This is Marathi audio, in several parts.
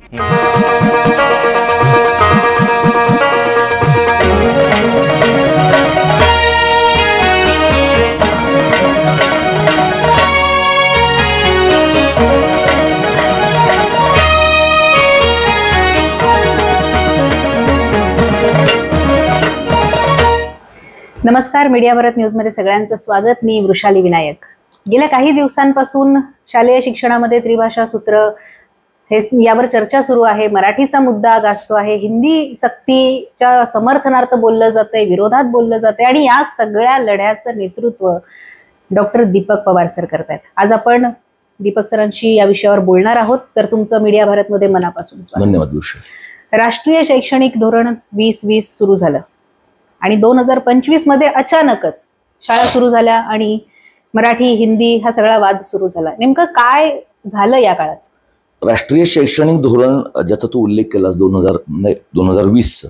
नमस्कार, मीडिया भारत न्यूज मध्ये सगळ्यांचं स्वागत. मी वृषाली विनायक. गेल्या काही दिवसांपासून शालेय शिक्षणामध्ये त्रिभाषा सूत्र हे यावर चर्चा सुरू आहे. मराठीचा मुद्दा गाजतो आहे. हिंदी सक्तीच्या समर्थनार्थ बोललं जातंय, विरोधात बोललं जातंय आणि या सगळ्या लढ्याचं नेतृत्व डॉक्टर दीपक पवार सर करतायत. आज आपण दीपक सरांशी या विषयावर बोलणार आहोत. सर, तुमचं मीडिया भारत मध्ये मनापासून स्वागत. धन्यवाद. राष्ट्रीय शैक्षणिक धोरण 2020 सुरू झालं आणि 2025 मध्ये अचानकच शाळा सुरू झाल्या आणि मराठी हिंदी हा सगळा वाद सुरू झाला. नेमकं काय झालं या काळात? राष्ट्रीय शैक्षणिक धोरण ज्याचा तू उल्लेख केलास 2020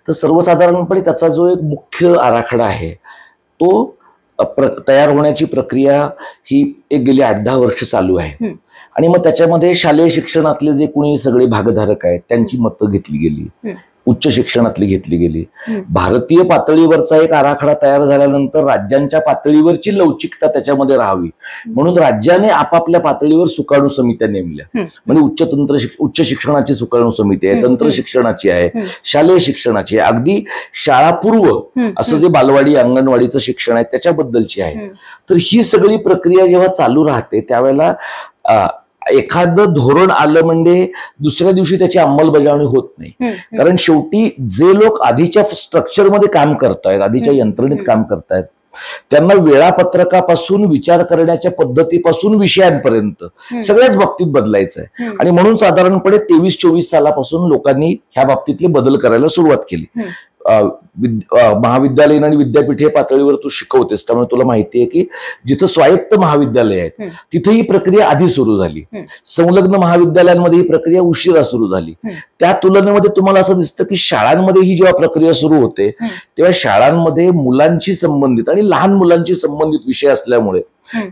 तर सर्वसाधारणपणे त्याचा जो एक मुख्य आराखडा आहे तो तयार होण्याची प्रक्रिया ही एक गेली 8-10 वर्ष चालू आहे. आणि मग त्याच्यामध्ये शालेय शिक्षणातले जे कोणी सगळे भागधारक आहेत त्यांची मतं घेतली गेली, उच्च शिक्षणातली घेतली गेली. भारतीय पातळीवरचा एक आराखडा तयार झाल्यानंतर राज्यांच्या पातळीवरची लवचिकता त्याच्यामध्ये राहावी म्हणून राज्याने आपापल्या पातळीवर सुकाणू समित्या नेमल्या. म्हणजे उच्च शिक्षणाची सुकाणू समिती आहे, तंत्र शिक्षणाची आहे, शालेय शिक्षणाची आहे, अगदी शाळापूर्व असं जे बालवाडी अंगणवाडीचं शिक्षण आहे त्याच्याबद्दलची आहे. तर ही सगळी प्रक्रिया जेव्हा चालू राहते त्यावेळेला एखादं धोरण आलं म्हणजे दुसऱ्या दिवशी त्याची अंमलबजावणी होत नाही. कारण शेवटी जे लोक आधीच्या स्ट्रक्चरमध्ये काम करतायत, आधीच्या यंत्रणेत काम करतायत त्यांना वेळापत्रकापासून विचार करण्याच्या पद्धतीपासून विषयांपर्यंत सगळ्याच बाबतीत बदलायचं आहे. आणि म्हणून साधारणपणे 23-24 सालापासून लोकांनी ह्या बाबतीतले बदल करायला सुरुवात केली. महाविद्यालयीन आणि विद्यापीठ पातळीवर तू शिकवतेस त्यामुळे तुला माहिती आहे की जिथं स्वायत्त महाविद्यालय आहेत तिथे ही प्रक्रिया आधी सुरू झाली. संलग्न महाविद्यालयांमध्ये ही प्रक्रिया उशिरा सुरू झाली. त्या तुलनेमध्ये तुम्हाला असं दिसतं की शाळांमध्ये ही जेव्हा प्रक्रिया सुरू होते तेव्हा शाळांमध्ये मुलांशी संबंधित आणि लहान मुलांशी संबंधित विषय असल्यामुळे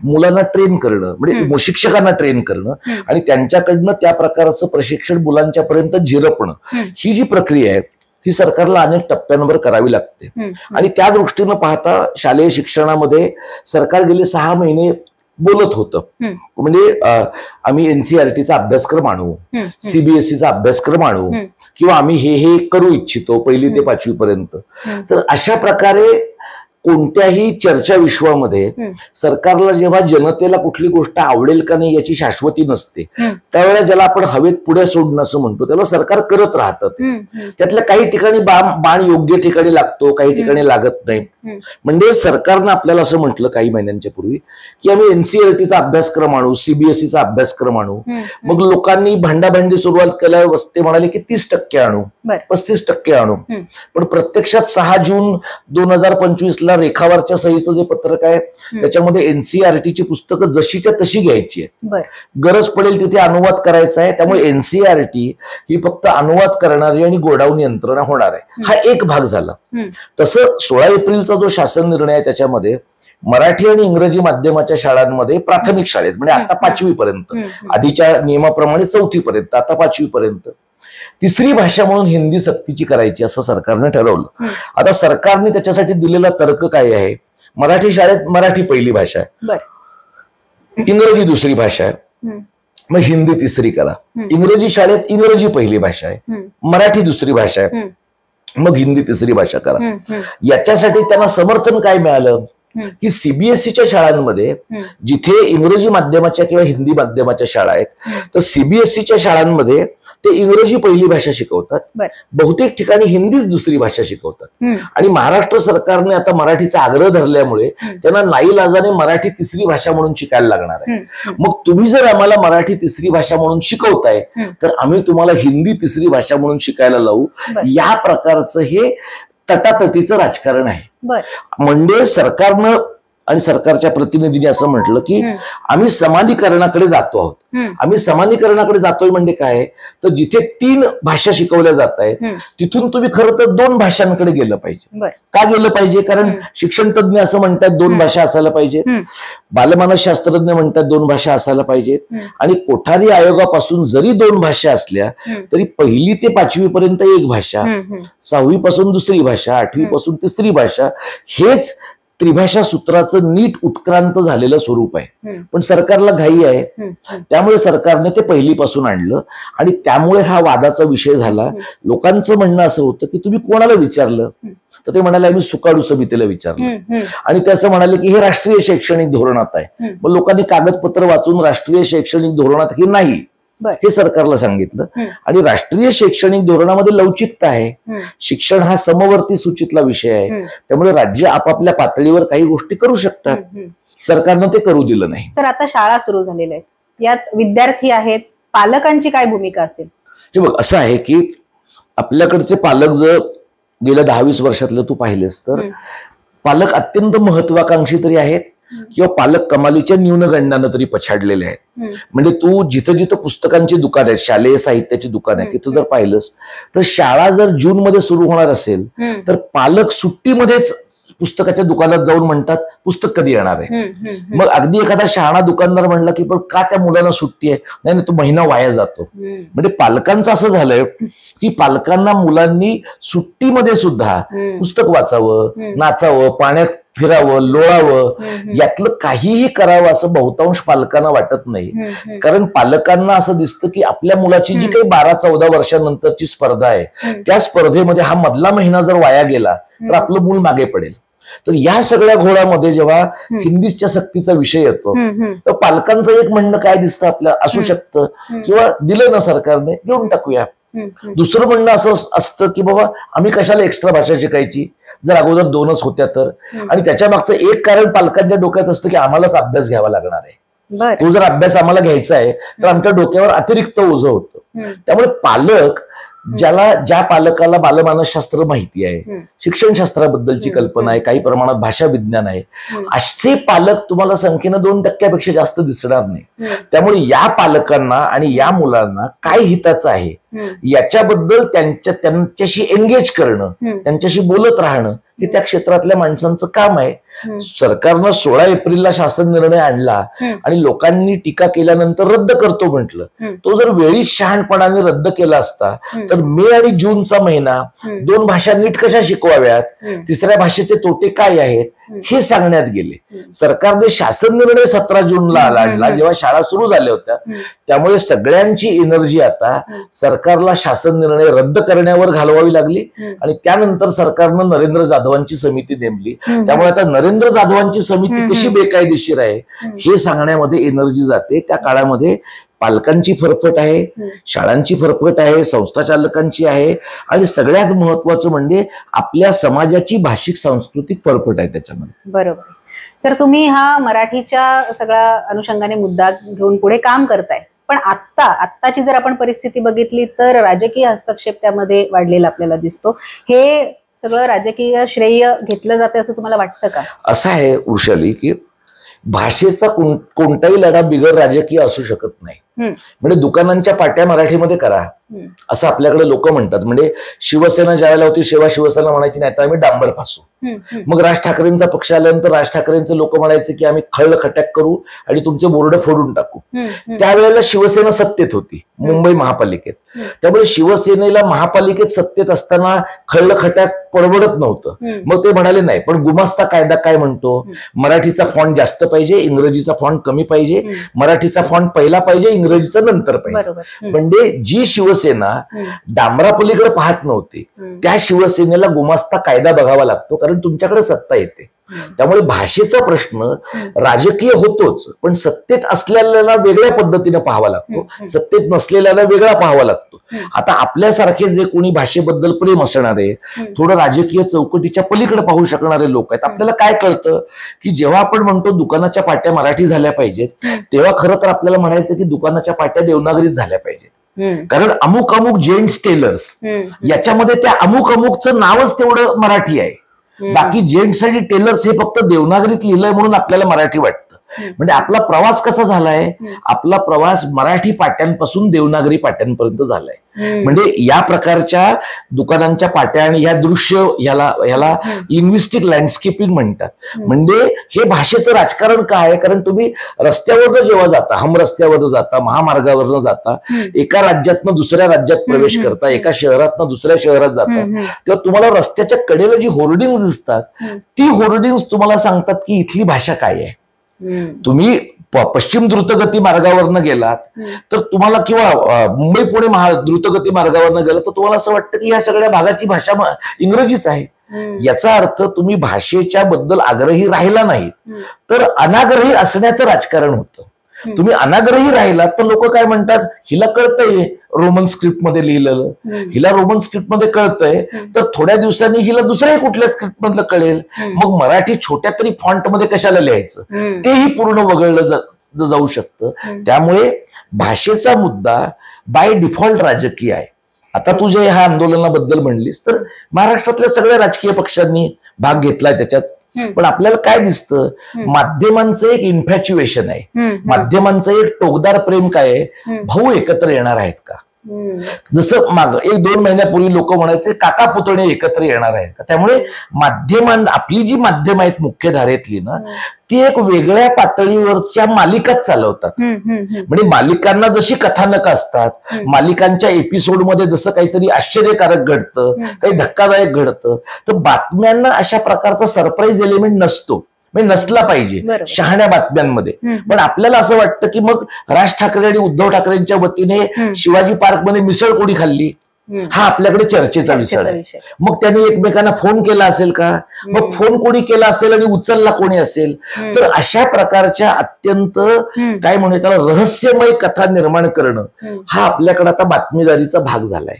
मुलांना ट्रेन करणं म्हणजे शिक्षकांना ट्रेन करणं आणि त्यांच्याकडनं त्या प्रकारचं प्रशिक्षण मुलांच्या पर्यंत झिरपणं ही जी प्रक्रिया आहे ती सरकारला अनेक टप्प्यांवर करावी लागते. आणि त्या दृष्टीनं पाहता शालेय शिक्षणामध्ये सरकार गेले 6 महिने बोलत होतं. म्हणजे आम्ही NCERTचा अभ्यासक्रम आणू, CBSEचा अभ्यासक्रम आणू किंवा आम्ही हे करू इच्छितो 1ली ते 5वी पर्यंत. तर अशा प्रकारे कोणत्याही चर्चा विश्वामध्ये सरकारला जेव्हा जनतेला कुठली गोष्ट आवडेल का नाही याची शाश्वती नसते त्यावेळेला ज्याला आपण हवेत पुढे सोडणं असं म्हणतो त्याला सरकार करत राहतात. त्यातल्या काही ठिकाणी बाण योग्य ठिकाणी लागतो, काही ठिकाणी लागत नाही. म्हणजे सरकारनं आपल्याला असं म्हटलं काही महिन्यांच्या पूर्वी की आम्ही NCERTचा अभ्यासक्रम आणू, CBSEचा अभ्यासक्रम आणू. मग लोकांनी भांडाभांडी सुरुवात केल्यावर ते म्हणाले की 30% आणू, 35% आणू. पण प्रत्यक्षात 6 जून 2025 रेखावरच्या सहीचं जे पत्रक आहे त्याच्यामध्ये NCERTची पुस्तकं जशीच्या तशी घ्यायची आहे. गरज पडेल तिथे अनुवाद करायचा आहे. त्यामुळे NCERT ही फक्त अनुवाद करणारी आणि गोडाऊन यंत्रणा होणार आहे. हा एक भाग झाला. तसं 16 एप्रिलचा जो शासन निर्णय आहे त्याच्यामध्ये मराठी आणि इंग्रजी माध्यमाच्या शाळांमध्ये प्राथमिक शाळेत म्हणजे आता 5वी पर्यंत, आधीच्या नियमाप्रमाणे 4थी पर्यंत, आता 5वी पर्यंत तिसरी भाषा म्हणून हिंदी सक्तीची करायची असं सरकारने ठरवलं. आता सरकारने त्याच्यासाठी दिलेला तर्क काय आहे? मराठी शाळेत मराठी पहिली भाषा आहे, इंग्रजी दुसरी भाषा आहे, मग हिंदी तिसरी करा. इंग्रजी शाळेत इंग्रजी पहिली भाषा आहे, मराठी दुसरी भाषा आहे, मग हिंदी तिसरी भाषा करा. याच्यासाठी त्यांना समर्थन काय मिळालं की CBSEच्या शाळांमध्ये जिथे इंग्रजी माध्यमाच्या किंवा हिंदी माध्यमाच्या शाळा आहेत तर CBSEच्या शाळांमध्ये ते इंग्रजी पहिली भाषा शिकवतात, बहुतेक ठिकाणी हिंदीच दुसरी भाषा शिकवतात. आणि महाराष्ट्र सरकारने आता मराठीचा आग्रह धरल्यामुळे त्यांना नाईलाजाने मराठी तिसरी भाषा म्हणून शिकायला लागणार आहे. मग तुम्ही जर आम्हाला मराठी तिसरी भाषा म्हणून शिकवताय तर आम्ही तुम्हाला हिंदी तिसरी भाषा म्हणून शिकायला लावू. या प्रकारचं हे तटातटीचं राजकारण आहे. म्हणजे सरकारनं आणि सरकारच्या प्रतिनिधींनी असं म्हटलं की आम्ही समानीकरणाकडे जातो आहोत. आम्ही समानीकरणाकडे जातोय म्हणजे काय, तर जिथे 3 भाषा शिकवल्या जात आहेत तिथून तुम्ही खरं तर 2 भाषांकडे गेलं पाहिजे. का गेलं पाहिजे, कारण शिक्षण तज्ञ असं म्हणतात 2 भाषा असायला पाहिजेत, बालमानस शास्त्रज्ञ म्हणतात 2 भाषा असायला पाहिजेत, आणि कोठारी आयोगापासून जरी 2 भाषा असल्या तरी 1ली ते 5वी पर्यंत 1 भाषा, 6वी पासून 2री भाषा, 8वी पासून 3री भाषा, हेच त्रिभाषा सूत्राचं नीट उत्क्रांत झालेलं स्वरूप आहे. पण सरकारला घाई आहे, त्यामुळे सरकारने ते 1ली पासून आणलं आणि त्यामुळे हा वादाचा विषय झाला. लोकांचं म्हणणं असं होतं की तुम्ही कोणाला विचारलं, तर ते म्हणाले आम्ही सुकाडू समितीला विचारलं, आणि ते असं म्हणाले की हे राष्ट्रीय शैक्षणिक धोरणात आहे. मग लोकांनी कागदपत्र वाचून राष्ट्रीय शैक्षणिक धोरणात हे नाही हे सरकारला सांगितलं, आणि राष्ट्रीय शैक्षणिक धोरणामध्ये लवचिकता आहे. शिक्षण हा समवर्ती सूचीतला विषय आहे, त्यामुळे राज्य आपापल्या पातळीवर काही गोष्टी करू शकतात. सरकारनं ते करू दिलं नाही. सर, आता शाळा सुरू झालेल्या आहेत, यात विद्यार्थी आहेत, पालकांची काय भूमिका असेल? हे बघ, असं आहे की आपल्याकडचे पालक जर गेल्या 10-20 वर्षातलं तू पाहिलेस तर पालक अत्यंत महत्वाकांक्षी तरी आहेत, किंवा पालक कमालीच्या न्यूनगंडानं तरी पछाडलेले आहेत. म्हणजे तू जिथं जिथं पुस्तकांची दुकान आहेत, शालेय साहित्याची दुकान आहे, तिथं जर पाहिलंस तर शाळा जर जूनमध्ये सुरू होणार असेल तर पालक सुट्टीमध्येच पुस्तकाच्या दुकानात जाऊन म्हणतात पुस्तक कधी येणार आहे. मग अगदी एखादा शहाणा दुकानदार म्हणला की पण का त्या मुलांना सुट्टी आहे, नाही तो महिना वाया जातो. म्हणजे पालकांचं असं झालंय की पालकांना मुलांनी सुट्टीमध्ये सुद्धा पुस्तक वाचावं, नाचावं, पाण्यात फिरावं, लोळावं, यातलं काहीही करावं असं बहुतांश पालकांना वाटत नाही. कारण पालकांना असं दिसतं की आपल्या मुलाची जी काही 12-14 वर्षानंतरची स्पर्धा आहे त्या स्पर्धेमध्ये हा मधला महिना जर वाया गेला तर आपलं मूल मागे पडेल. तर या सगळ्या घोळामध्ये जेव्हा हिंदीच्या सक्तीचा विषय येतो तर पालकांचं एक म्हणणं काय दिसतं आपल्या असू शकतं, किंवा दिलं ना सरकारने घेऊन टाकूया. दुसरं म्हणणं असं असतं की बाबा आम्ही कशाला एक्स्ट्रा भाषा शिकायची जर अगोदर 2च होत्या तर, आणि त्याच्या मागचं एक कारण पालकांच्या डोक्यात असतं की आम्हालाच अभ्यास घ्यावा लागणार आहे. तो जर अभ्यास आम्हाला घ्यायचा आहे तर आमच्या डोक्यावर अतिरिक्त ओझं होतं. त्यामुळे पालक ज्या पालकाला बालमानसशास्त्र माहिती आहे, शिक्षणशास्त्राबद्दलची कल्पना आहे, काही प्रमाणात भाषा विज्ञान आहे, असे पालक तुम्हाला संख्येनं 2% जास्त दिसणार नाही. त्यामुळे या पालकांना आणि या मुलांना काय हिताचं आहे याच्याबद्दल त्यांच्याशी एंगेज करणं, त्यांच्याशी बोलत राहणं हे त्या क्षेत्रातल्या माणसांचं काम आहे. सरकारनं 16 एप्रिलला शासन निर्णय आणला आणि लोकांनी टीका केल्यानंतर रद्द करतो म्हटलं. तो जर वेळीच शहाणपणाने रद्द केला असता तर मे आणि जूनचा महिना 2 भाषा नीट कशा शिकवाव्यात, 3ऱ्या भाषेचे तोटे काय आहेत हे सांगण्यात गेले. सरकारने शासन निर्णय 17 जूनला आणला जेव्हा शाळा सुरू झाल्या होत्या. त्यामुळे सगळ्यांची एनर्जी आता सरकारला शासन निर्णय रद्द करण्यावर घालवावी लागली, आणि त्यानंतर सरकारनं नरेंद्र जाधवांची समिती नेमली. त्यामुळे आता नरेंद्र जाधवांची समिती कशी बेकायदेशीर आहे हे सांगण्यामध्ये एनर्जी जाते. त्या काळामध्ये पालकांची फरफट आहे, शाळांची फरफट आहे, संस्था चालकांची आहे, आणि सगळ्यात महत्वाचं म्हणजे आपल्या समाजाची भाषिक सांस्कृतिक फरफट आहे त्याच्यामध्ये. बरोबर. सर, तुम्ही हा मराठीच्या सगळ्या अनुषंगाने मुद्दा घेऊन पुढे काम करताय, पण आत्ताची जर आपण परिस्थिती बघितली तर राजकीय हस्तक्षेप त्यामध्ये वाढलेला आपल्याला दिसतो. हे सगळं राजकीय श्रेय घेतलं जाते असं तुम्हाला वाटतं का? असं आहे वृषाली की भाषेचा कोणताही लढा बिगर राजकीय असू शकत नाही. म्हणजे दुकानांच्या पाट्या मराठीमध्ये करा असं आपल्याकडे लोक म्हणतात. म्हणजे शिवसेना ज्यावेळेला होती तेव्हा शिवसेना म्हणायची नाही तर आम्ही डांबर फासू. मग राज ठाकरेंचा पक्ष आल्यानंतर राज ठाकरेंचे लोक म्हणायचे की आम्ही खळखटाक करू आणि तुमचे बोर्ड फोडून टाकू. त्यावेळेला शिवसेना सत्तेत होती मुंबई महापालिकेत. त्यामुळे शिवसेनेला महापालिकेत सत्तेत असताना खळखटाक परवडत नव्हतं. मग ते म्हणाले नाही, पण गुमास्ता कायदा काय म्हणतो, मराठीचा फॉन्ट जास्त पाहिजे, इंग्रजीचा फॉन्ट कमी पाहिजे, मराठीचा फॉन्ट पहिला पाहिजे, इंग्रजीचा नंतर पाहिजे. म्हणजे जी शिवसेना डांबरापलीकडे पाहत नव्हती त्या शिवसेनेला गुमास्ता कायदा बघावा लागतो, कारण तुमच्याकडे सत्ता येते. त्यामुळे भाषेचा प्रश्न राजकीय होतोच, पण सत्तेत असलेल्याला वेगळ्या पद्धतीने पाहावा लागतो, सत्तेत नसलेल्याला वेगळा पाहावा लागतो. आता आपल्यासारखे जे कोणी भाषेबद्दल प्रेम असणारे, थोडं राजकीय चौकटीच्या पलीकडे पाहू शकणारे लोक आहेत. आपल्याला काय कळतं की जेव्हा आपण म्हणतो दुकानाच्या पाट्या मराठी झाल्या पाहिजेत, तेव्हा खरं तर आपल्याला म्हणायचं की दुकानाच्या पाट्या देवनागरीत झाल्या पाहिजेत. कारण अमुक अमुक जेंट्स टेलर्स याच्यामध्ये त्या अमुक अमुकचं नावच तेवढं मराठी आहे. बाकी जेंट्स आणि टेलर्स हे फक्त देवनागरीत लिहिलंय म्हणून आपल्याला मराठी वाटतं. म्हणजे आपला प्रवास कसा झालाय, आपला प्रवास मराठी पाट्यांपासून देवनागरी पाट्यांपर्यंत झालाय. म्हणजे या प्रकारच्या दुकानांच्या पाट्या आणि ह्या दृश्य ह्याला लिंग्विस्टिक लँडस्केपिंग म्हणतात. म्हणजे हे भाषेचं राजकारण काय आहे, कारण तुम्ही रस्त्यावरनं जेव्हा जाता, हम रस्त्यावरनं जाता, महामार्गावरनं जाता, एका राज्यातनं दुसऱ्या राज्यात प्रवेश करता, एका शहरातनं दुसऱ्या शहरात जाता, तेव्हा तुम्हाला रस्त्याच्या कडेला जी होर्डिंग्स दिसतात ती होर्डिंग्स तुम्हाला सांगतात की इथली भाषा काय आहे. तुम्ही पश्चिम द्रुतगती मार्गावरनं गेलात तर तुम्हाला, किंवा मुंबई पुणे द्रुतगती मार्गावरनं गेलात तर तुम्हाला असं वाटतं की या सगळ्या भागाची भाषा इंग्रजीच आहे. याचा अर्थ तुम्ही भाषेच्या बद्दल आग्रही राहिला नाही तर अनाग्रही असण्याचं राजकारण होतं. तुम्ही अनाग्रही राहिलात तर लोक काय म्हणतात, हिला कळतंय रोमन स्क्रिप्ट मध्ये लिहिलेलं, हिला रोमन स्क्रिप्ट मध्ये कळतंय, तर थोड्या दिवसांनी हिला दुसऱ्याही कुठल्या स्क्रिप्ट मधलं कळेल, मग मराठी छोट्या तरी फॉन्ट मध्ये कशाला लिहायचं, तेही पूर्ण वगळलं जाऊ शकतं. त्यामुळे भाषेचा मुद्दा बाय डिफॉल्ट राजकीय आहे. आता तू जे ह्या आंदोलनाबद्दल म्हणलीस तर महाराष्ट्रातल्या सगळ्या राजकीय पक्षांनी भाग घेतलाय त्याच्यात. पण आपल्याला काय दिसतं, माध्यमांचं एक इन्फॅच्युएशन आहे, माध्यमांचं एक टोकदार प्रेम काय आहे, भाऊ एकत्र येणार आहेत का. जसं माग 1-2 महिन्यापूर्वी लोक म्हणायचे काका पुतणे एकत्र येणार आहेत का. त्यामुळे आपली जी माध्यम आहेत मुख्य धारेतली ना, ती एक वेगळ्या पातळीवरच्या मालिकाच चालवतात. म्हणजे मालिकांना जशी कथानक असतात, मालिकांच्या एपिसोडमध्ये जसं काहीतरी आश्चर्यकारक घडतं, काही धक्कादायक घडतं, तर बातम्यांना अशा प्रकारचा सरप्राईज एलिमेंट नसतो, म्हणजे नसला पाहिजे शहाण्या बातम्यांमध्ये. पण आपल्याला असं वाटतं की मग राज ठाकरे आणि उद्धव ठाकरेंच्या वतीने शिवाजी पार्क मध्ये मिसळ कोणी खाल्ली, हा आपल्याकडे चर्चेचा विषय आहे. मग त्यांनी एकमेकांना फोन केला असेल का, मग फोन कोणी केला असेल आणि उचलला कोणी असेल. तर अशा प्रकारच्या अत्यंत काय म्हणू त्याला रहस्यमय कथा निर्माण करणं हा आपल्याकडे आता बातमीदारीचा भाग झालाय.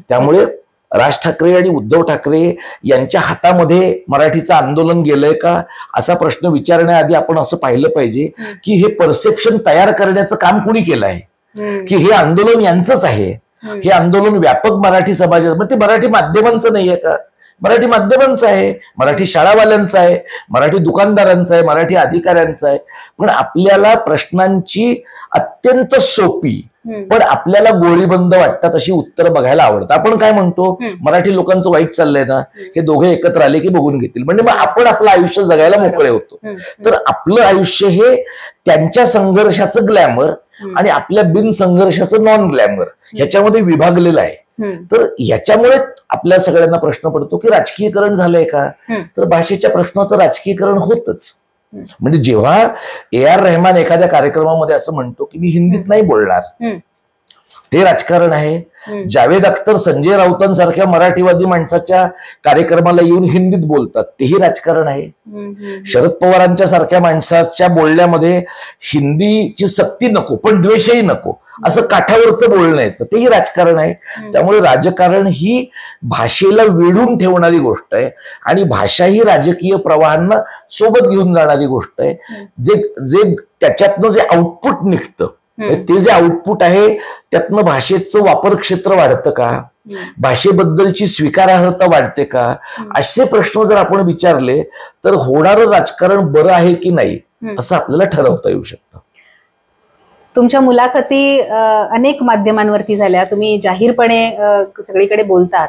त्यामुळे राज ठाकरे आणि उद्धव ठाकरे यांच्या हातामध्ये मराठीचं आंदोलन गेलंय का असा प्रश्न विचारण्याआधी आपण असं पाहिलं पाहिजे की हे परसेप्शन तयार करण्याचं काम कुणी केलं आहे, की हे आंदोलन यांचंच आहे, हे आंदोलन व्यापक मराठी समाजात, ते मराठी माध्यमांचं नाहीये का, मराठी माध्यमांचं आहे, मराठी शाळावाल्यांचं आहे, मराठी दुकानदारांचं आहे, मराठी अधिकाऱ्यांचं आहे. पण आपल्याला प्रश्नांची अत्यंत सोपी पण आपल्याला गोळीबंद वाटतात अशी उत्तर बघायला आवडतं. आपण काय म्हणतो, मराठी लोकांचं वाईट चाललंय ना, हे दोघे एकत्र आले की बघून घेतील, म्हणजे मग आपण आपलं आयुष्य जगायला मोकळे होतो. तर आपलं आयुष्य हे त्यांच्या संघर्षाचं ग्लॅमर आणि आपल्या बिन संघर्षाचं नॉन ग्लॅमर ह्याच्यामध्ये विभागलेलं आहे. तर याच्यामुळे आपल्या सगळ्यांना प्रश्न पडतो की राजकीयकरण झालंय का, तर भाषेच्या प्रश्नाचं राजकीयकरण होतच. म्हणजे जेव्हा A.R. रहमान एखाद्या कार्यक्रमामध्ये असं म्हणतो की मी हिंदीत नाही बोलणार, ते राजकारण आहे. जावेद अख्तर संजय राऊतांसारख्या मराठीवादी माणसाच्या कार्यक्रमाला येऊन हिंदीत बोलतात, तेही राजकारण आहे. शरद पवारांच्या सारख्या माणसाच्या बोलण्यामध्ये हिंदीची सक्ती नको पण द्वेषही नको असं काठावरचं बोलणं येतं, तेही राजकारण आहे. त्यामुळे राजकारण ही भाषेला वेढून ठेवणारी गोष्ट आहे आणि भाषा ही राजकीय प्रवाहांना सोबत घेऊन जाणारी गोष्ट आहे. जे त्याच्यातनं जे आउटपुट निघतं, ते जे आउटपुट आहे त्यातनं भाषेचं वापर क्षेत्र वाढतं का, भाषेबद्दलची स्वीकारार्हता वाढते का, असे प्रश्न जर आपण विचारले तर होणारं राजकारण बरं आहे की नाही असं आपल्याला ठरवता येऊ शकतं. तुमच्या मुलाखती अनेक माध्यमांवरती झाल्या, तुम्ही जाहीरपणे सगळीकडे बोलतात.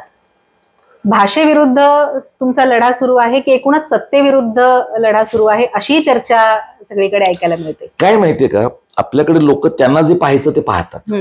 भाषेविरुद्ध तुमचा लढा सुरू आहे की एकूणच सत्तेविरुद्ध लढा सुरू आहे, अशी चर्चा सगळीकडे ऐकायला मिळते. काय माहितीये का, आपल्याकडे लोक त्यांना जे पाहायचं ते पाहतात.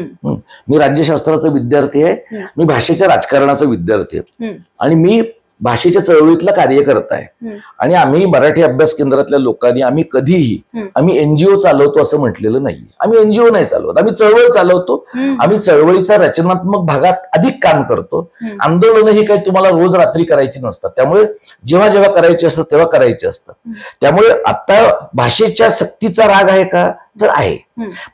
मी राज्यशास्त्राचा विद्यार्थी आहे, मी भाषेच्या राजकारणाचा विद्यार्थी आहे आणि मी भाषेच्या चळवळीतला कार्यकर्ता आहे. आणि आम्ही मराठी अभ्यास केंद्रातल्या लोकांनी आम्ही एनजीओ चालवतो असं म्हटलेलं नाही. आम्ही एनजीओ नाही चालवत, आम्ही चळवळ चालवतो. आम्ही चळवळीच्या रचनात्मक भागात अधिक काम करतो. आंदोलन ही काही तुम्हाला रोज रात्री करायची नसतात, त्यामुळे जेव्हा जेव्हा करायचे असतात तेव्हा करायचे असतात. त्यामुळे आता भाषेच्या सक्तीचा राग आहे का, तर आहे.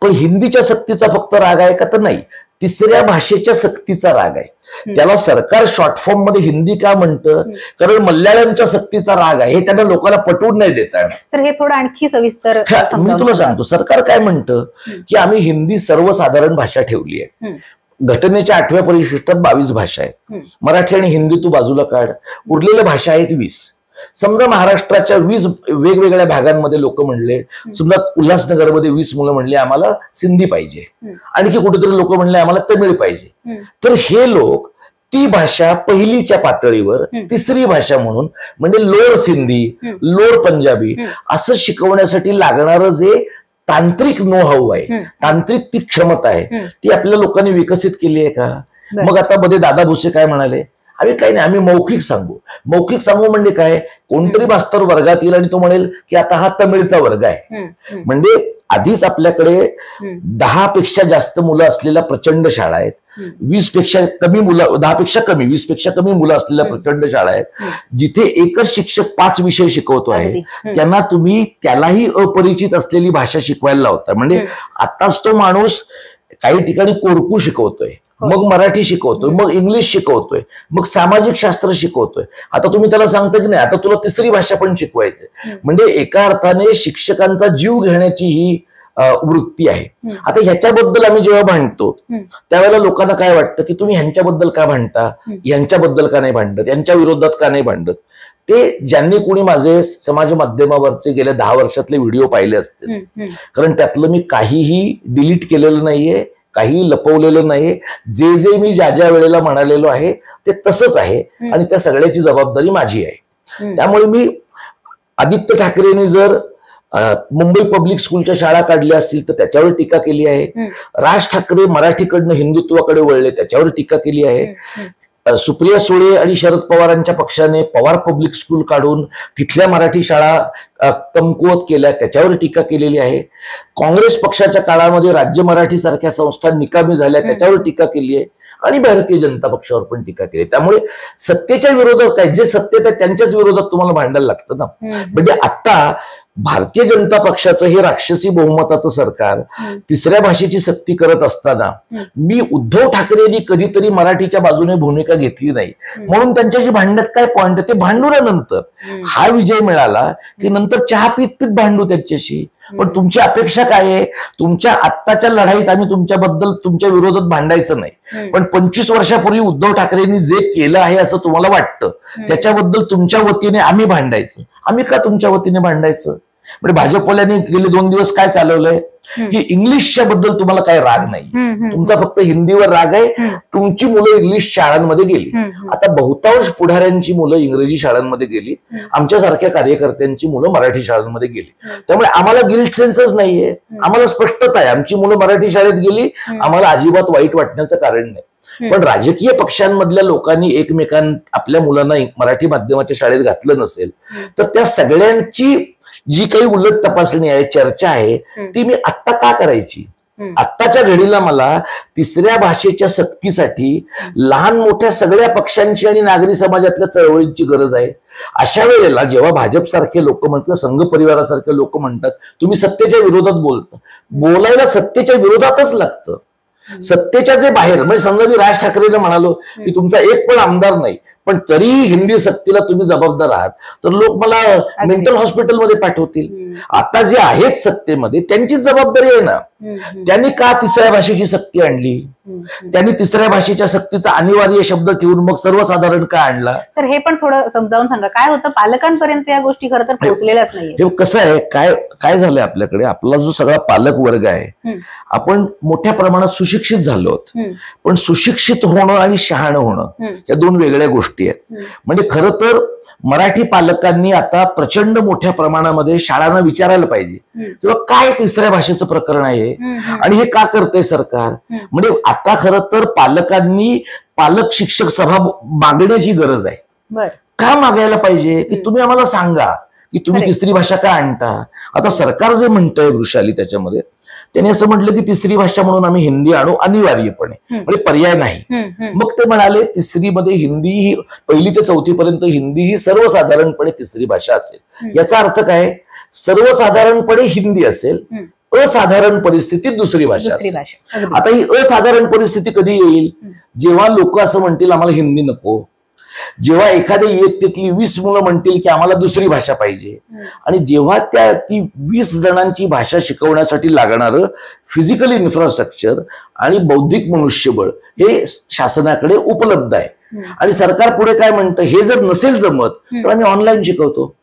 पण हिंदीच्या सक्तीचा फक्त राग आहे का, तर नाही. तिसऱ्या भाषेच्या सक्तीचा राग आहे. त्याला सरकार शॉर्ट फॉर्म मध्ये हिंदी का म्हणतं, कारण मल्याळमच्या सक्तीचा राग आहे, हे त्यांना लोकांना पटवून नाही देता येणार. सर हे थोडं आणखी सविस्तर मी तुला सांगतो, सरकार काय म्हणतं की आम्ही हिंदी सर्वसाधारण भाषा ठेवली आहे. घटनेच्या 8व्या परिशिष्टात 22 भाषा आहेत. मराठी आणि हिंदी तू बाजूला काढ, उरलेल्या भाषा आहेत 20. समजा महाराष्ट्राच्या 20 वेगवेगळ्या भागांमध्ये लोक म्हणले, समजा उल्हासनगरमध्ये 20 मुलं म्हणले आम्हाला सिंधी पाहिजे, आणखी कुठेतरी लोक म्हणले आम्हाला तमिळ पाहिजे, तर हे लोक ती भाषा पहिलीच्या पातळीवर तिसरी भाषा म्हणून म्हणजे लोअर सिंधी, लोअर पंजाबी असं शिकवण्यासाठी लागणारं जे तांत्रिक नो हाऊ आहे, तांत्रिक ती क्षमता आहे, ती आपल्या लोकांनी विकसित केली आहे का? मग आता मध्ये दादा भुसे काय म्हणाले, आम्ही काही नाही, आम्ही मौखिक सांगू. मौखिक सांगू म्हणजे काय, कोणतरी मास्तर वर्गात येईल आणि तो म्हणेल की आता हा तमिळचा वर्ग आहे. म्हणजे आधीच आपल्याकडे 10 पेक्षा जास्त मुलं असलेल्या प्रचंड शाळा आहेत, 20 पेक्षा कमी मुलं, 10 पेक्षा कमी, 20 पेक्षा कमी मुलं असलेल्या प्रचंड शाळा आहेत, जिथे एकच शिक्षक 5 विषय शिकवतो आहे. त्यांना तुम्ही त्यालाही अपरिचित असलेली भाषा शिकवायला लावता. म्हणजे आताच तो माणूस काही ठिकाणी कोरकू शिकवतोय, मग मराठी शिकवतोय, मग इंग्लिश शिकवतोय, मग सामाजिक शास्त्र शिकवतोय. आता तुम्ही त्याला सांगता की नाही आता तुला तिसरी भाषा पण शिकवायची. म्हणजे एका अर्थाने शिक्षकांचा जीव घेण्याची ही वृत्ती आहे. आता ह्याच्याबद्दल आम्ही जेव्हा भांडतो त्यावेळेला लोकांना काय वाटतं की तुम्ही ह्यांच्याबद्दल का भांडता, यांच्याबद्दल का नाही भांडत, यांच्या विरोधात का नाही भांडत. ते ज्यांनी कोणी माझे समाज माध्यमावरचे गेल्या 10 वर्षातले व्हिडिओ पाहिले असतील, कारण त्यातलं मी काहीही डिलीट केलेलं नाहीये, काही लपवलेलं नाहीये. जे जे मी ज्या ज्या वेळेला म्हणालेलो आहे ते तसंच आहे आणि त्या सगळ्याची जबाबदारी माझी आहे. त्यामुळे मी आदित्य ठाकरेंनी जर मुंबई पब्लिक स्कूलच्या शाळा काढल्या असतील तर त्याच्यावर टीका केली आहे. राज ठाकरे मराठीकडनं हिंदुत्वाकडे वळले त्याच्यावर टीका केली आहे. सुप्रिया सुळे आणि शरद पवारांच्या पक्षाने पवार पब्लिक स्कूल काढून तिथल्या मराठी शाळा कमकुवत केल्या त्याच्यावर टीका केलेली आहे. काँग्रेस पक्षाच्या काळामध्ये राज्य मराठी सारख्या संस्था निकामी झाल्या त्याच्यावर टीका केली आहे आणि भारतीय जनता पक्षावर पण टीका केली. त्यामुळे सत्तेच्या विरोधात काय, जे सत्तेत आहे त्यांच्याच विरोधात तुम्हाला भांडायला लागतं ना. म्हणजे आता भारतीय जनता पक्षाचं हे राक्षसी बहुमताचं सरकार तिसऱ्या भाषेची सक्ती करत असताना मी उद्धव ठाकरेंनी कधीतरी मराठीच्या बाजूने भूमिका घेतली नाही म्हणून त्यांच्याशी भांडण्यात काय पॉइंट आहे. ते भांडू ना, नंतर हा विजय मिळाला की नंतर चहा पीत पीत भांडू त्याच्याशी. पण तुमची अपेक्षा काय आहे, तुमच्या आत्ताच्या लढाईत आम्ही तुमच्याबद्दल तुमच्या विरोधात भांडायचं नाही, पण 25 वर्षापूर्वी उद्धव ठाकरेंनी जे केलं आहे असं तुम्हाला वाटतं त्याच्याबद्दल तुमच्या वतीने आम्ही भांडायचं. आम्ही का तुमच्या वतीने भांडायचं. म्हणजे भाजपवाल्यांनी गेले 2 दिवस काय चालवलंय की इंग्लिशच्या बद्दल तुम्हाला काय राग नाही, तुमचा फक्त हिंदीवर राग आहे. तुमची मुलं इंग्लिश शाळांमध्ये गेली, आता बहुतांश पुढाऱ्यांची मुलं इंग्रजी शाळांमध्ये गेली, आमच्यासारख्या कार्यकर्त्यांची मुलं मराठी शाळांमध्ये गेली. त्यामुळे आम्हाला गिल्ट सेन्सच नाहीये, आम्हाला स्पष्टता आहे आमची मुलं मराठी शाळेत गेली, आम्हाला अजिबात वाईट वाटण्याचं कारण नाही. पण राजकीय पक्षांमधल्या लोकांनी आपल्या मुलांना मराठी माध्यमाच्या शाळेत घातलं नसेल तर त्या सगळ्यांची जी काही उलट तपासणी आहे, चर्चा आहे, ती मी आत्ता का करायची. आत्ताच्या घडीला मला तिसऱ्या भाषेच्या सक्तीसाठी लहान मोठ्या सगळ्या पक्षांची आणि नागरी समाजातल्या चळवळींची गरज आहे. अशा वेळेला जेव्हा भाजप सारखे लोक म्हणतात, संघ परिवारासारखे लोक म्हणतात तुम्ही सत्तेच्या विरोधात बोलता, बोलायला सत्तेच्या विरोधातच लागतं. सत्तेच्या जे बाहेर, म्हणजे समजा मी राज ठाकरेंना म्हणालो की तुमचा एक पण आमदार नाही पण तरीही हिंदी सक्तीला तुम्ही जबाबदार आहात तर लोक मला मेंटल हॉस्पिटलमध्ये पाठवतील. आता जे आहेत सत्तेमध्ये त्यांचीच जबाबदारी आहे ना. त्यांनी का तिसऱ्या भाषेची सक्ती आणली, त्यांनी तिसऱ्या भाषेच्या सक्तीचा अनिवार्य शब्द ठेवून मग सर्वसाधारण का आणला. सर हे पण थोडं समजावून सांगा, काय होतं पालकांपर्यंत या गोष्टी खरं तर पोहोचलेल्याच नाही. कसं आहे, काय झालंय आपल्याकडे, आपला जो सगळा पालक वर्ग आहे आपण मोठ्या प्रमाणात सुशिक्षित झालो आहोत. पण सुशिक्षित होणं आणि शहाणं होणं या 2 वेगळ्या गोष्टी आहेत. म्हणजे खरं तर मराठी पालकांनी आता प्रचंड मोठ्या प्रमाणामध्ये शाळांना विचारायला पाहिजे किंवा काय तिसऱ्या भाषेचं प्रकरण आहे आणि हे का करतंय सरकार. म्हणजे आता खरं तर पालकांनी पालक शिक्षक सभा मागण्याची गरज आहे. का मागायला पाहिजे की तुम्ही आम्हाला सांगा की तुम्ही तिसरी भाषा का आणता. आता सरकार जे म्हणतंय वृषाली त्याच्यामध्ये त्यांनी असं म्हटलं की तिसरी भाषा म्हणून आम्ही हिंदी आणू अनिवार्यपणे, म्हणजे पर्याय नाही. मग ते म्हणाले तिसरीमध्ये हिंदी ही 1ली ते 4थी पर्यंत हिंदी ही सर्वसाधारणपणे तिसरी भाषा असेल. याचा अर्थ काय, सर्वसाधारणपणे हिंदी असेल, असाधारण परिस्थितीत दुसरी भाषा असेल. आता ही असाधारण परिस्थिती कधी येईल, जेव्हा लोक असं म्हणतील आम्हाला हिंदी नको, जेव्हा एखाद्या इयत्तेतली 20 मुलं म्हणतील की आम्हाला दुसरी भाषा पाहिजे, आणि जेव्हा ती 20 जणांची भाषा शिकवण्यासाठी लागणारं फिजिकल इन्फ्रास्ट्रक्चर आणि बौद्धिक मनुष्यबळ हे शासनाकडे उपलब्ध आहे. आणि सरकार पुढे काय म्हणतं, हे जर नसेल जमत तर आम्ही ऑनलाईन शिकवतो.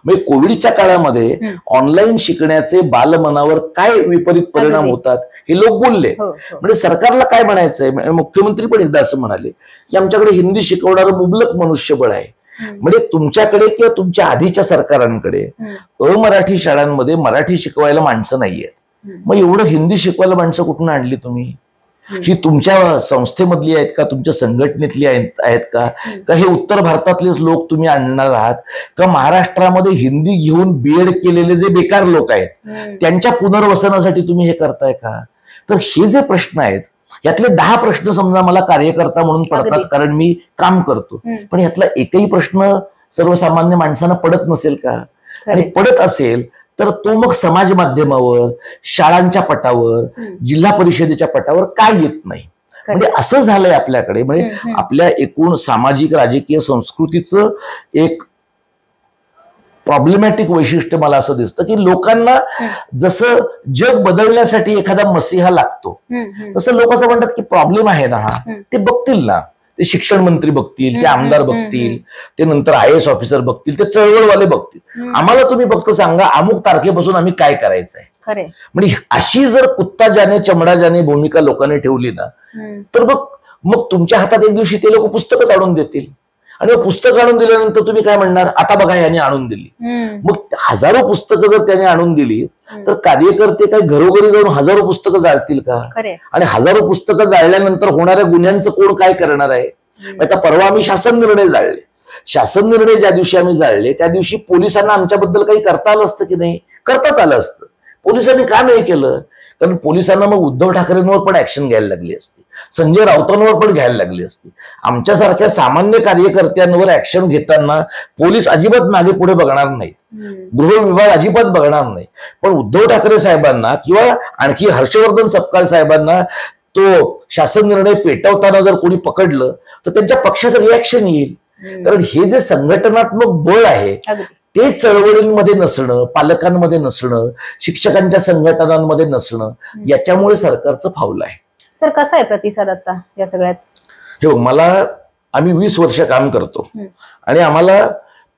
म्हणजे कोविडच्या काळामध्ये ऑनलाईन शिकण्याचे बालमनावर काय विपरीत परिणाम होतात हे लोक बोलले. म्हणजे सरकारला काय म्हणायचंय, मुख्यमंत्री पण एकदा असं म्हणाले की आमच्याकडे हिंदी शिकवणारं मुबलक मनुष्यबळ आहे. म्हणजे तुमच्याकडे किंवा तुमच्या आधीच्या सरकारांकडे अमराठी शाळांमध्ये मराठी शिकवायला माणसं नाहीये. मग एवढं हिंदी शिकवायला माणसं कुठून आणली तुम्ही? ही तुमच्या संस्थेमधली आहेत का, तुमच्या संघटनेतली आहेत का हे उत्तर भारतातलेच लोक तुम्ही आणणार आहात का? महाराष्ट्रामध्ये हिंदी घेऊन बीएड केलेले जे बेकार लोक आहेत त्यांच्या पुनर्वसनासाठी तुम्ही हे करताय का? तर हे जे प्रश्न आहेत यातले 10 प्रश्न समजा मला कार्यकर्ता म्हणून पडतात कारण मी काम करतो, पण यातला एकही प्रश्न सर्वसामान्य माणसांना पडत नसेल का? आणि पडत असेल तर तो मग समाज माध्यमावर, शाळांच्या पटावर, जिल्हा परिषदेच्या पटावर काय येत नाही? म्हणजे असं झालंय आपल्याकडे. म्हणजे आपल्या एकूण सामाजिक राजकीय संस्कृतीचं एक प्रॉब्लेमॅटिक वैशिष्ट्य मला असं दिसतं की लोकांना जसं जग बदलण्यासाठी एखादा मसीहा लागतो तसं लोक असं म्हणतात की प्रॉब्लेम आहे ना हा, ते बघतील ना, ते शिक्षण मंत्री बघतील, ते आमदार बघतील, ते नंतर IAS ऑफिसर बघतील, ते चळवळवाले बघतील. आम्हाला तुम्ही फक्त सांगा अमुक तारखेपासून आम्ही काय करायचंय. म्हणजे अशी जर कुत्ता जाने चमडा जाने भूमिका लोकांनी ठेवली ना तर मग तुमच्या हातात एक दिवशी ते लोक पुस्तकच आणून देतील. आणि पुस्तक आणून दिल्यानंतर तुम्ही काय म्हणणार, आता बघा याने आणून दिली. मग हजारो पुस्तकं जर त्याने आणून दिली तर कार्यकर्ते काही घरोघरी जाऊन हजारो पुस्तकं जाळतील का? आणि हजारो पुस्तकं जाळल्यानंतर होणाऱ्या गुन्ह्यांचं कोण काय करणार आहे? आता परवा आम्ही शासन निर्णय जाळले. शासन निर्णय ज्या दिवशी आम्ही जाळले त्या दिवशी पोलिसांना आमच्याबद्दल काही करता आलं असतं की नाही? करताच आलं असतं. पोलिसांनी का नाही केलं? कारण पोलिसांना मग उद्धव ठाकरेंवर पण ऍक्शन घ्यायला लागली असती, संजय राऊतांवर पण घ्यायला लागली असती. आमच्यासारख्या सामान्य कार्यकर्त्यांवर ऍक्शन घेताना पोलीस अजिबात मागे पुढे बघणार नाहीत, गृह विभाग अजिबात बघणार नाही. पण उद्धव ठाकरे साहेबांना किंवा आणखी हर्षवर्धन सपकाळ साहेबांना तो शासन निर्णय पेटवताना जर कोणी पकडलं तर त्यांच्या पक्षात रिॲक्शन येईल. कारण हे जे संघटनात्मक बळ आहे ते चळवळींमध्ये नसणं, पालकांमध्ये नसणं, शिक्षकांच्या संघटनांमध्ये नसणं, याच्यामुळे सरकारचं फावलं आहे. सर कसा आहे प्रतिसाद आता या सगळ्यात? हे आम्ही 20 वर्ष काम करतो आणि आम्हाला